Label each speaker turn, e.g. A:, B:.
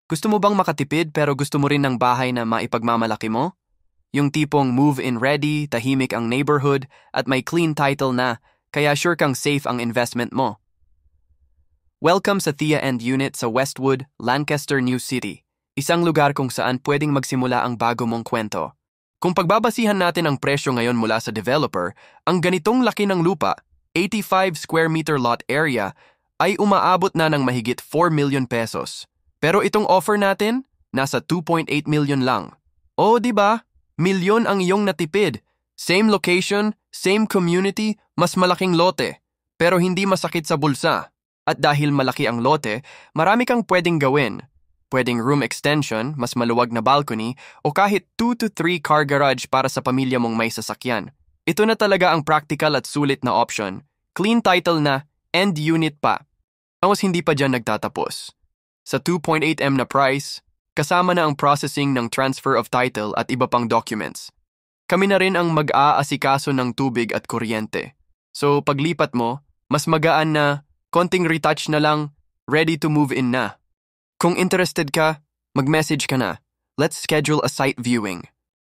A: Gusto mo bang makatipid pero gusto mo rin ng bahay na maipagmamalaki mo? Yung tipong move-in ready, tahimik ang neighborhood, at may clean title na, kaya sure kang safe ang investment mo. Welcome sa Thea End Unit sa Westwood, Lancaster, New City. Isang lugar kung saan pwedeng magsimula ang bago mong kwento. Kung pagbabasihan natin ang presyo ngayon mula sa developer, ang ganitong laki ng lupa, 85 square meter lot area, ay umaabot na ng mahigit 4 million pesos. Pero itong offer natin, nasa 2.8 million lang. O, di ba? Milyon ang iyong natipid. Same location, same community, mas malaking lote. Pero hindi masakit sa bulsa. At dahil malaki ang lote, marami kang pwedeng gawin. Pwedeng room extension, mas maluwag na balcony, o kahit 2 to 3 car garage para sa pamilya mong may sasakyan. Ito na talaga ang practical at sulit na option. Clean title na, end unit pa. Tapos hindi pa dyan nagtatapos. Sa 2.8M na price, kasama na ang processing ng transfer of title at iba pang documents. Kami na rin ang mag-aasikaso ng tubig at kuryente. So paglipat mo, mas magaan na, konting retouch na lang, ready to move in na. Kung interested ka, mag-message ka na. Let's schedule a site viewing.